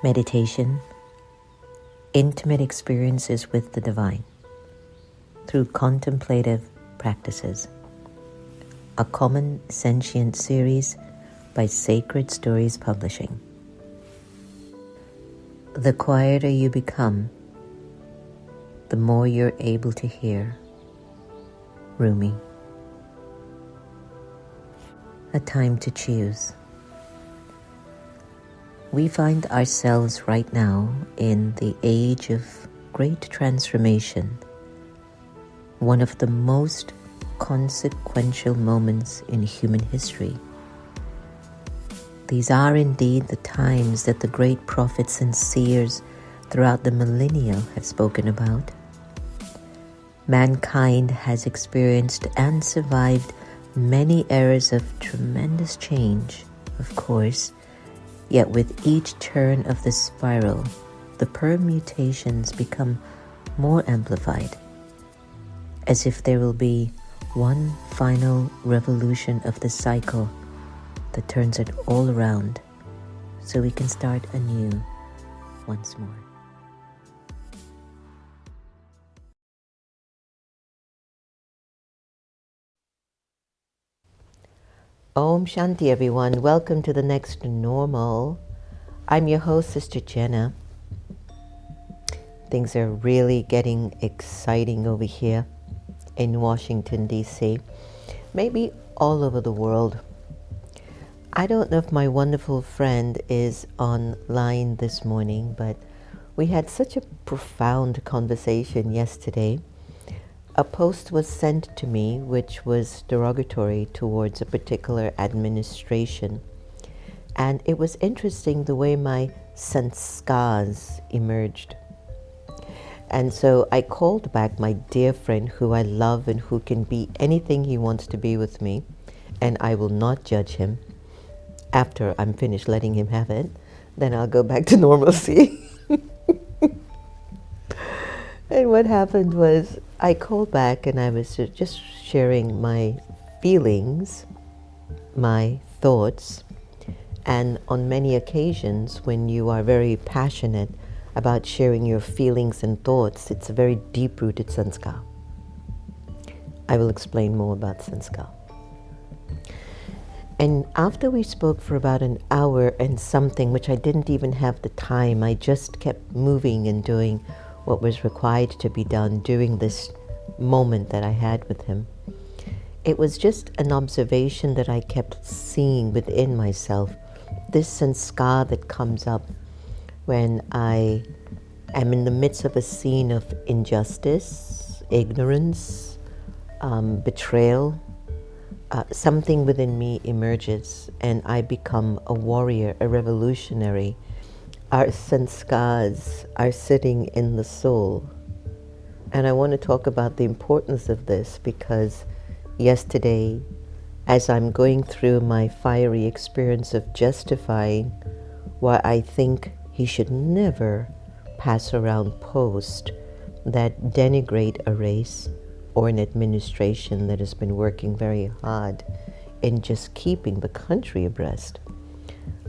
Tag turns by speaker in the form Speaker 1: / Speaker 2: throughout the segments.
Speaker 1: Meditation, intimate experiences with the divine through contemplative practices. A common sentient series by Sacred Stories Publishing. The quieter you become, the more you're able to hear. Rumi. A time to choose. We find ourselves right now in the age of great transformation, one of the most consequential moments in human history. These are indeed the times that the great prophets and seers throughout the millennia have spoken about. Mankind has experienced and survived many eras of tremendous change, of course, yet with each turn of the spiral, the permutations become more amplified, as if there will be one final revolution of the cycle that turns it all around, so we can start anew once more. Om Shanti, everyone. Welcome to the next normal. I'm your host, Sister Jenna. Things are really getting exciting over here in Washington D.C. Maybe all over the world. I don't know if my wonderful friend is online this morning, but we had such a profound conversation yesterday. A post was sent to me which was derogatory towards a particular administration. And it was interesting the way my sanskars emerged. And so I called back my dear friend who I love and who can be anything he wants to be with me, and I will not judge him. After I'm finished letting him have it, then I'll go back to normalcy. And what happened was I called back and I was just sharing my feelings, my thoughts, and on many occasions when you are very passionate about sharing your feelings and thoughts, it's a very deep-rooted sanskar. I will explain more about sanskar. And after we spoke for about an hour and something, which I didn't even have the time, I just kept moving and doing what was required to be done during this moment that I had with him. It was just an observation that I kept seeing within myself, this sanskar that comes up when I am in the midst of a scene of injustice, ignorance, betrayal. Something within me emerges and I become a warrior, a revolutionary. Our sanskars are sitting in the soul. And I want to talk about the importance of this because yesterday, as I'm going through my fiery experience of justifying why I think he should never pass around posts that denigrate a race or an administration that has been working very hard in just keeping the country abreast,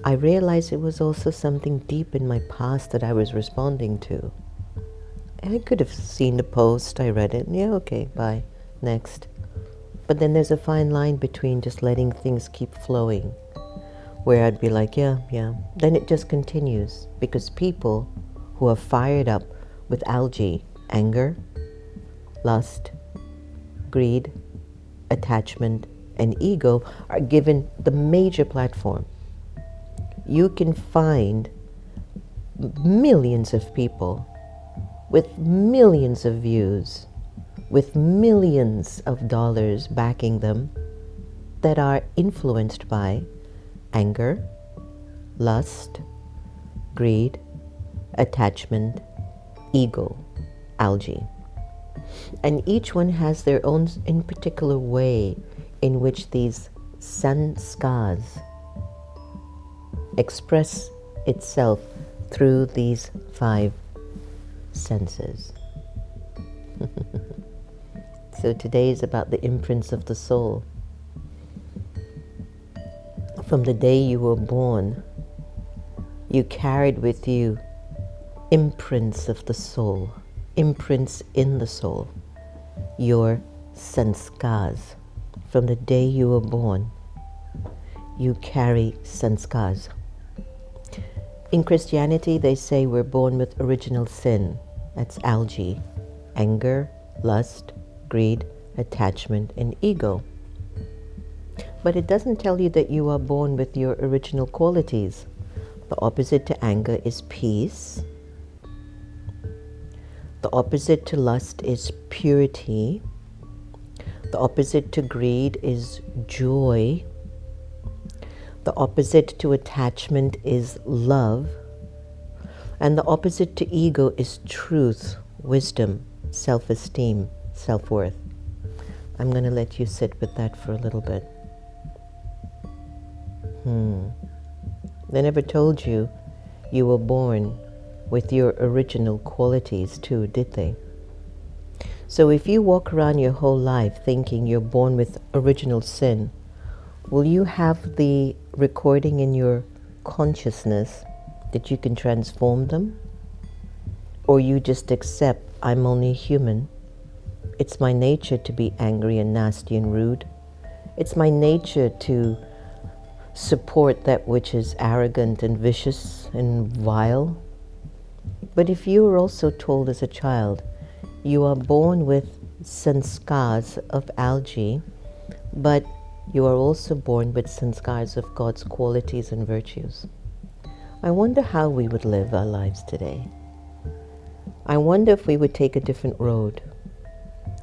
Speaker 1: I realized it was also something deep in my past that I was responding to. And I could have seen the post, I read it, yeah, okay, bye, next. But then there's a fine line between just letting things keep flowing, where I'd be like, yeah. Then it just continues, because people who are fired up with algae, anger, lust, greed, attachment, and ego are given the major platform. You can find millions of people with millions of views, with millions of dollars backing them, that are influenced by anger, lust, greed, attachment, ego, algae. And each one has their own in particular way in which these sanskars express itself through these 5 senses. So today is about the imprints of the soul. From the day you were born, You carried with you imprints of the soul, imprints in the soul, your sanskars. From the day you were born, you carry sanskars. In Christianity, they say we're born with original sin. That's algae, anger, lust, greed, attachment, and ego. But it doesn't tell you that you are born with your original qualities. The opposite to anger is peace. The opposite to lust is purity. The opposite to greed is joy. The opposite to attachment is love. And the opposite to ego is truth, wisdom, self-esteem, self-worth. I'm going to let you sit with that for a little bit. They never told you you were born with your original qualities too, did they? So if you walk around your whole life thinking you're born with original sin, will you have the recording in your consciousness that you can transform them? Or you just accept, I'm only human. It's my nature to be angry and nasty and rude. It's my nature to support that which is arrogant and vicious and vile. But if you were also told as a child, you are born with sanskars of algae, but you are also born with sanskars of God's qualities and virtues, I wonder how we would live our lives today. I wonder if we would take a different road,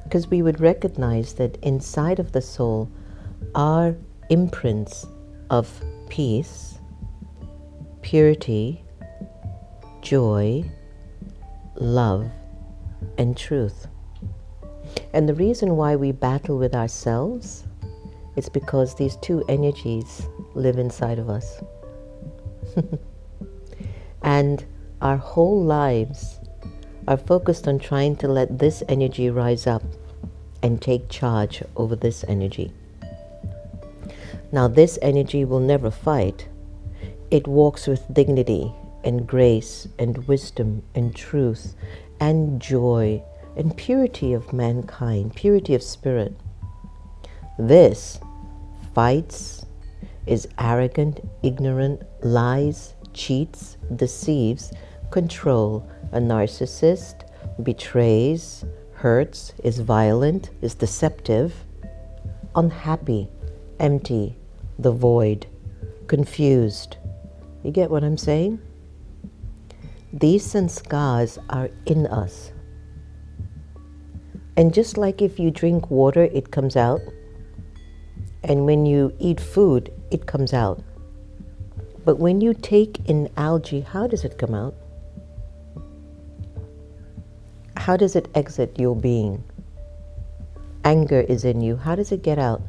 Speaker 1: because we would recognize that inside of the soul are imprints of peace, purity, joy, love, and truth. And the reason why we battle with ourselves is because these two energies live inside of us. And our whole lives are focused on trying to let this energy rise up and take charge over this energy. Now, this energy will never fight. It walks with dignity and grace and wisdom and truth and joy and purity of mankind, purity of spirit. This fights, is arrogant, ignorant, lies, cheats, deceives, control, a narcissist, betrays, hurts, is violent, is deceptive, unhappy, empty, the void, confused. You get what I'm saying? These sanskars are in us. And just like if you drink water, it comes out. And when you eat food, it comes out. But when you take in algae, how does it come out? How does it exit your being? Anger is in you. How does it get out?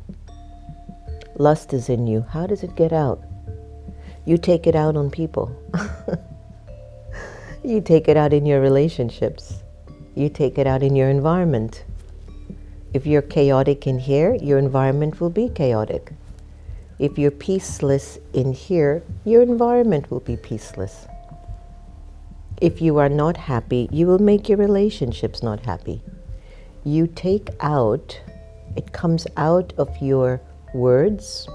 Speaker 1: Lust is in you. How does it get out? You take it out on people. You take it out in your relationships. You take it out in your environment. If you're chaotic in here, your environment will be chaotic. If you're peaceless in here, your environment will be peaceless. If you are not happy, you will make your relationships not happy. You take out, it comes out of your words,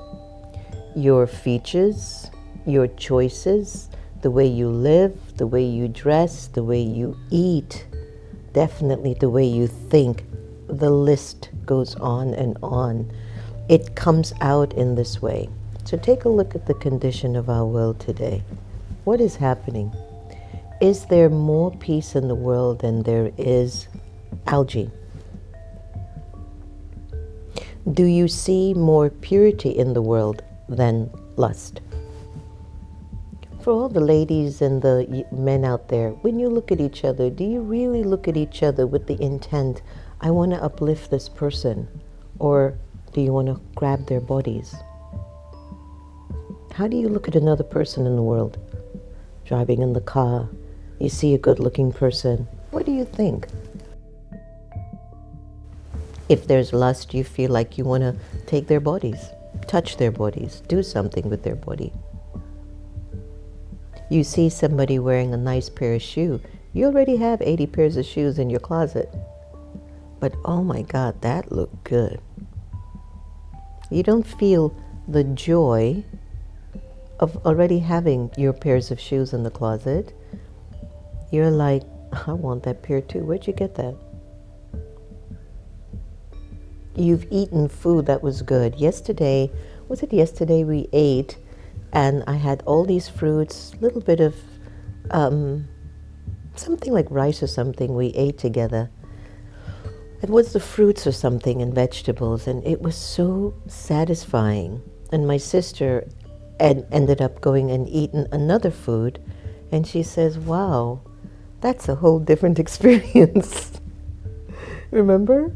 Speaker 1: your features, your choices, the way you live, the way you dress, the way you eat, definitely the way you think. The list goes on and on. It comes out in this way. So take a look at the condition of our world today. What is happening? Is there more peace in the world than there is algae? Do you see more purity in the world than lust? For all the ladies and the men out there, when you look at each other, do you really look at each other with the intent, I want to uplift this person? Or do you want to grab their bodies? How do you look at another person in the world? Driving in the car, you see a good-looking person. What do you think? If there's lust, you feel like you want to take their bodies, touch their bodies, do something with their body. You see somebody wearing a nice pair of shoes, you already have 80 pairs of shoes in your closet. But oh my God, that looked good. You don't feel the joy of already having your pairs of shoes in the closet. You're like, I want that pair too. Where'd you get that? You've eaten food that was good. Yesterday we ate, and I had all these fruits, a little bit of something like rice or something we ate together. It was the fruits or something and vegetables, and it was so satisfying. And my sister ended up going and eating another food, and she says, wow, that's a whole different experience. Remember?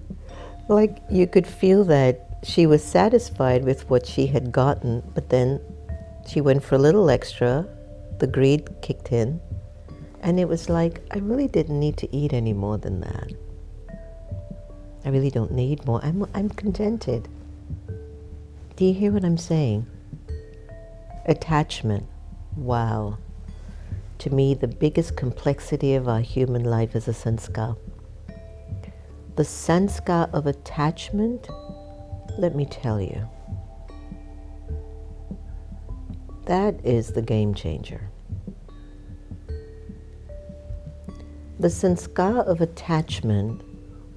Speaker 1: Like you could feel that she was satisfied with what she had gotten, but then she went for a little extra, the greed kicked in, and it was like, I really didn't need to eat any more than that. I really don't need more. I'm contented. Do you hear what I'm saying? Attachment. Wow. To me, the biggest complexity of our human life is a sanskar. The sanskar of attachment, let me tell you, that is the game changer. The sanskar of attachment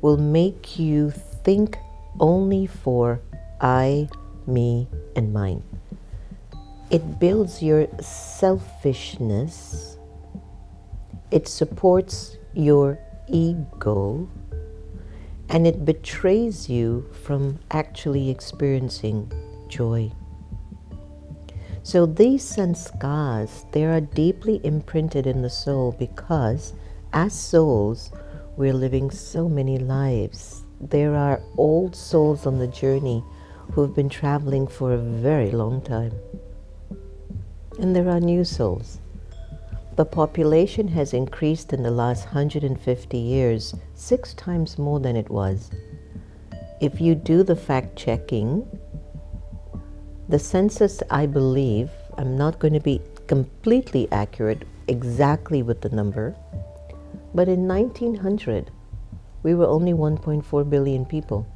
Speaker 1: will make you think only for I, me, and mine. It builds your selfishness. It supports your ego. And it betrays you from actually experiencing joy. So these sanskars, they are deeply imprinted in the soul because as souls, we're living so many lives. There are old souls on the journey who have been traveling for a very long time. And there are new souls. The population has increased in the last 150 years, 6 times more than it was. If you do the fact checking, the census, I believe, I'm not going to be completely accurate exactly with the number, but in 1900, we were only 1.4 billion people.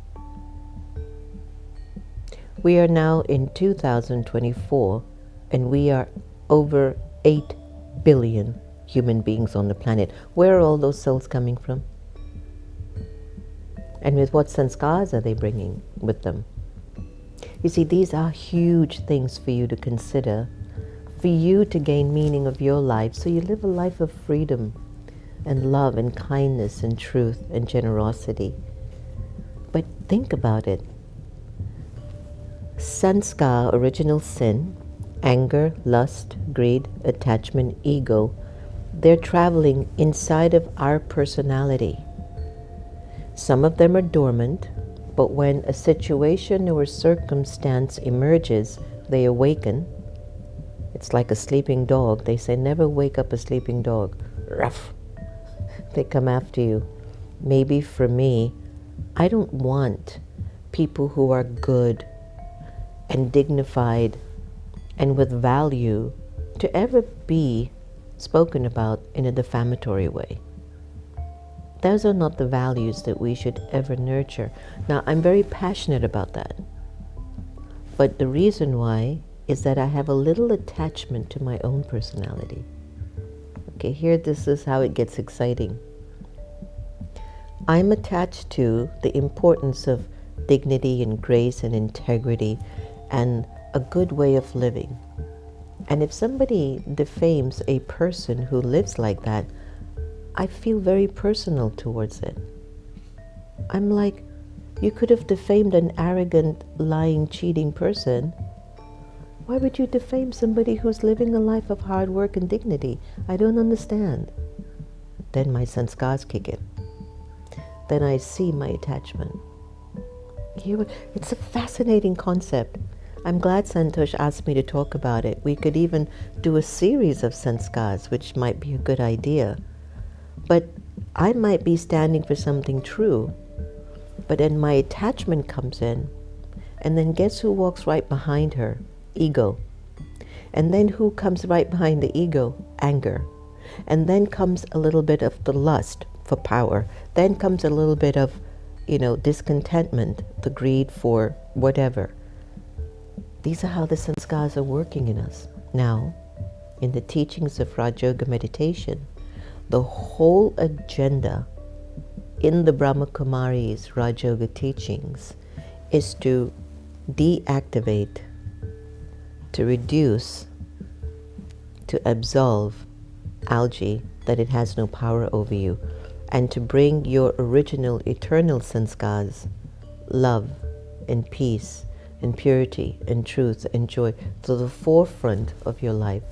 Speaker 1: We are now in 2024, and we are over 8 billion human beings on the planet. Where are all those souls coming from? And with what sanskars are they bringing with them? You see, these are huge things for you to consider, for you to gain meaning of your life, so you live a life of freedom and love and kindness and truth and generosity. But think about it. Sanskar, original sin, anger, lust, greed, attachment, ego, they're traveling inside of our personality. Some of them are dormant, but when a situation or a circumstance emerges, they awaken. It's like a sleeping dog. They say, never wake up a sleeping dog. Ruff. They come after you. Maybe for me, I don't want people who are good and dignified and with value to ever be spoken about in a defamatory way. Those are not the values that we should ever nurture. Now, I'm very passionate about that. But the reason why is that I have a little attachment to my own personality. Okay, here this is how it gets exciting. I'm attached to the importance of dignity and grace and integrity and a good way of living. And if somebody defames a person who lives like that, I feel very personal towards it. I'm like, you could have defamed an arrogant, lying, cheating person. Why would you defame somebody who's living a life of hard work and dignity? I don't understand. Then my sanskars kick in. Then I see my attachment. It's a fascinating concept. I'm glad Santosh asked me to talk about it. We could even do a series of sanskars, which might be a good idea. But I might be standing for something true, but then my attachment comes in, and then guess who walks right behind her? Ego. And then who comes right behind the ego? Anger. And then comes a little bit of the lust for power. Then comes a little bit of, discontentment, the greed for whatever. These are how the sanskars are working in us. Now, in the teachings of Raja Yoga meditation, the whole agenda in the Brahma Kumaris Raja Yoga teachings is to deactivate, to reduce, to absolve algae, that it has no power over you, and to bring your original eternal sanskars, love and peace and purity and truth and joy, to the forefront of your life.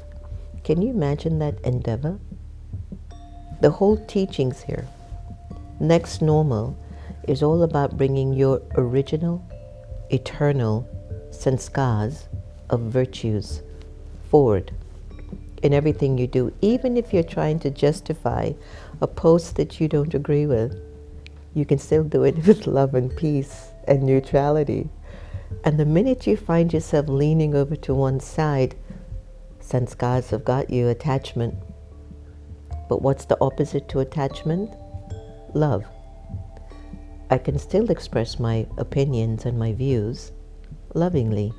Speaker 1: Can you imagine that endeavor? The whole teachings here, Next Normal, is all about bringing your original, eternal sanskars of virtues forward in everything you do. Even if you're trying to justify a post that you don't agree with, you can still do it with love and peace and neutrality. And the minute you find yourself leaning over to one side, sanskars have got you attachment. But what's the opposite to attachment? Love. I can still express my opinions and my views lovingly.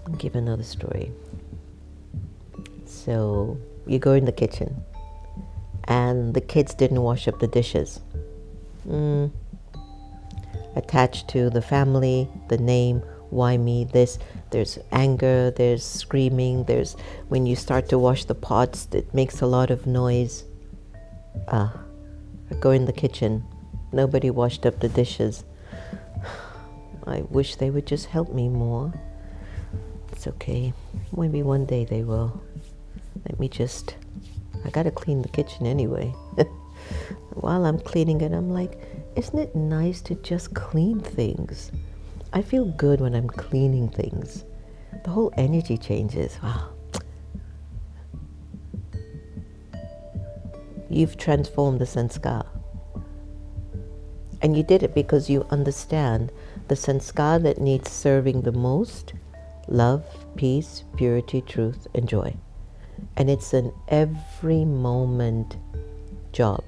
Speaker 1: I'll give another story. So you go in the kitchen and the kids didn't wash up the dishes. Attached to the family, the name, why me, this, there's anger, there's screaming, there's when you start to wash the pots, it makes a lot of noise. I go in the kitchen, nobody washed up the dishes. I wish they would just help me more. It's okay, maybe one day they will. I gotta clean the kitchen anyway. While I'm cleaning it, I'm like, isn't it nice to just clean things? I feel good when I'm cleaning things. The whole energy changes. Wow. You've transformed the sanskar. And you did it because you understand the sanskar that needs serving the most: love, peace, purity, truth, and joy. And it's an every moment job.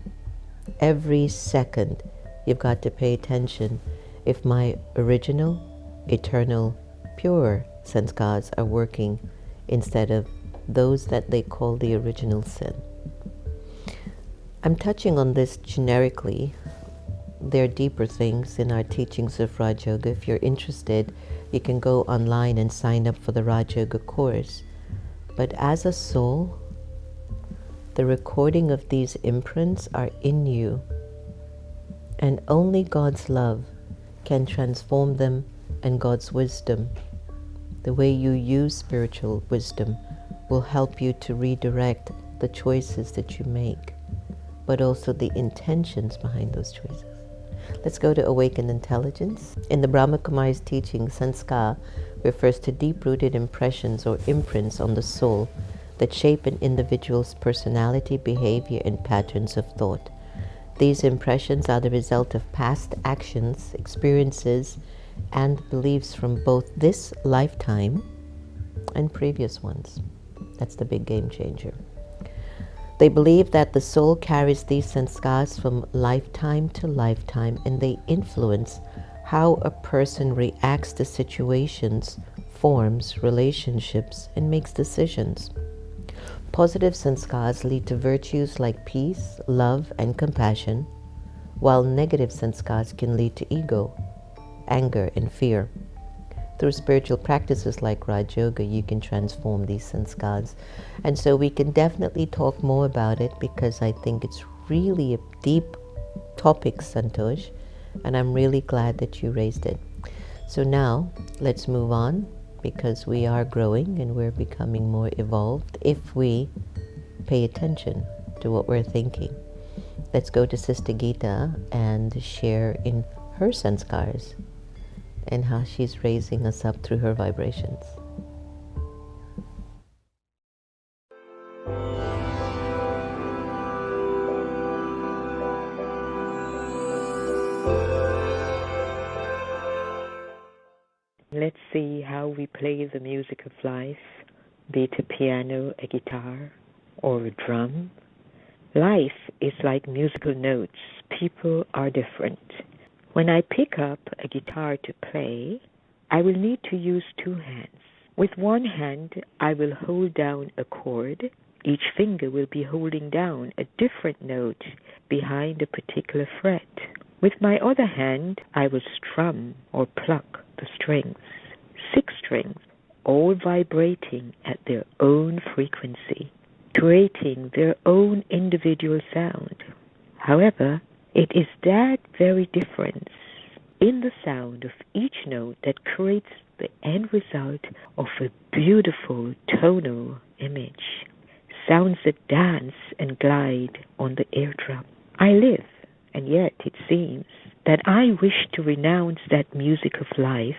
Speaker 1: Every second you've got to pay attention if my original, eternal, pure sanskars are working instead of those that they call the original sin. I'm touching on this generically. There are deeper things in our teachings of Raja Yoga. If you're interested, you can go online and sign up for the Raja Yoga course. But as a soul, the recording of these imprints are in you, and only God's love can transform them, and God's wisdom, the way you use spiritual wisdom, will help you to redirect the choices that you make, but also the intentions behind those choices. Let's go to awakened intelligence. In the Brahma Kumaris teaching, sanskar refers to deep-rooted impressions or imprints on the soul that shape an individual's personality, behavior, and patterns of thought. These impressions are the result of past actions, experiences, and beliefs from both this lifetime and previous ones. That's the big game changer. They believe that the soul carries these sanskars from lifetime to lifetime, and they influence how a person reacts to situations, forms relationships, and makes decisions. Positive sanskars lead to virtues like peace, love, and compassion, while negative sanskars can lead to ego, anger, and fear. Through spiritual practices like Raja Yoga, you can transform these sanskars. And so we can definitely talk more about it, because I think it's really a deep topic, Santosh, and I'm really glad that you raised it. So now, let's move on, because we are growing and we're becoming more evolved if we pay attention to what we're thinking. Let's go to Sister Gita and share in her sanskars and how she's raising us up through her vibrations.
Speaker 2: Let's see how we play the music of life, be it a piano, a guitar, or a drum. Life is like musical notes. People are different. When I pick up a guitar to play, I will need to use two hands. With one hand, I will hold down a chord. Each finger will be holding down a different note behind a particular fret. With my other hand, I will strum or pluck the strings. 6 strings, all vibrating at their own frequency, creating their own individual sound. However, it is that very difference in the sound of each note that creates the end result of a beautiful tonal image. Sounds that dance and glide on the eardrum. I live, and yet it seems that I wish to renounce that music of life.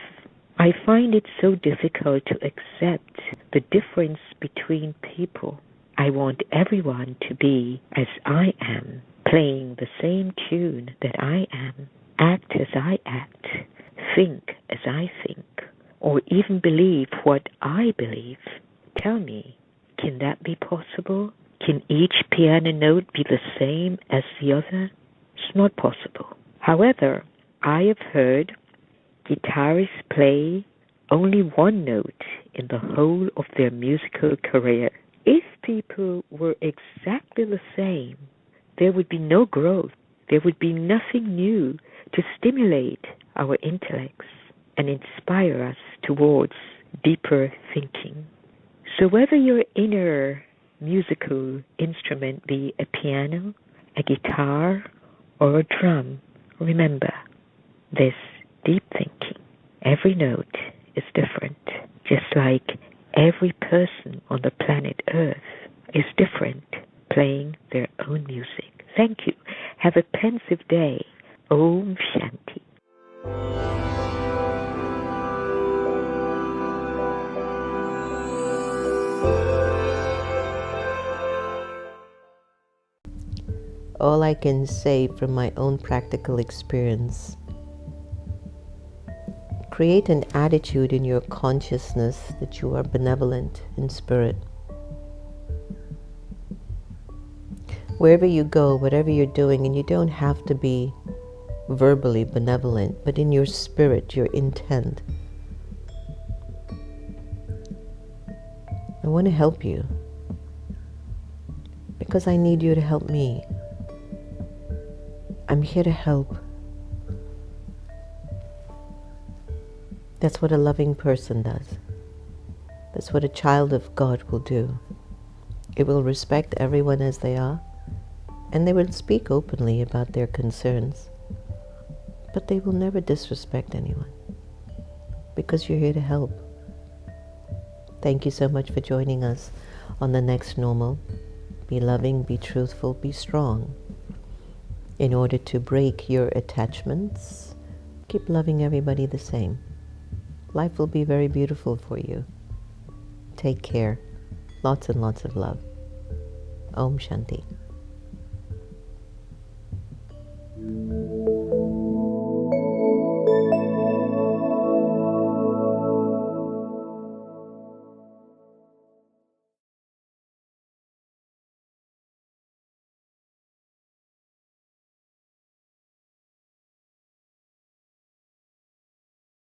Speaker 2: I find it so difficult to accept the difference between people. I want everyone to be as I am, playing the same tune that I am, act as I act, think as I think, or even believe what I believe. Tell me, can that be possible? Can each piano note be the same as the other? It's not possible. However, I have heard guitarists play only one note in the whole of their musical career. If people were exactly the same, there would be no growth. There would be nothing new to stimulate our intellects and inspire us towards deeper thinking. So whether your inner musical instrument be a piano, a guitar, or a drum, remember this deep thinking. Every note is different, just like every person on the planet Earth is different, playing their own music. Thank you. Have a pensive day. Om Shanti.
Speaker 1: All I can say from my own practical experience, create an attitude in your consciousness that you are benevolent in spirit. Wherever you go, whatever you're doing, and you don't have to be verbally benevolent, but in your spirit, your intent. I want to help you because I need you to help me. I'm here to help. That's what a loving person does. That's what a child of God will do. It will respect everyone as they are, and they will speak openly about their concerns, but they will never disrespect anyone because you're here to help. Thank you so much for joining us on the next normal. Be loving, be truthful, be strong. In order to break your attachments, keep loving everybody the same. Life will be very beautiful for you. Take care. Lots and lots of love. Om Shanti.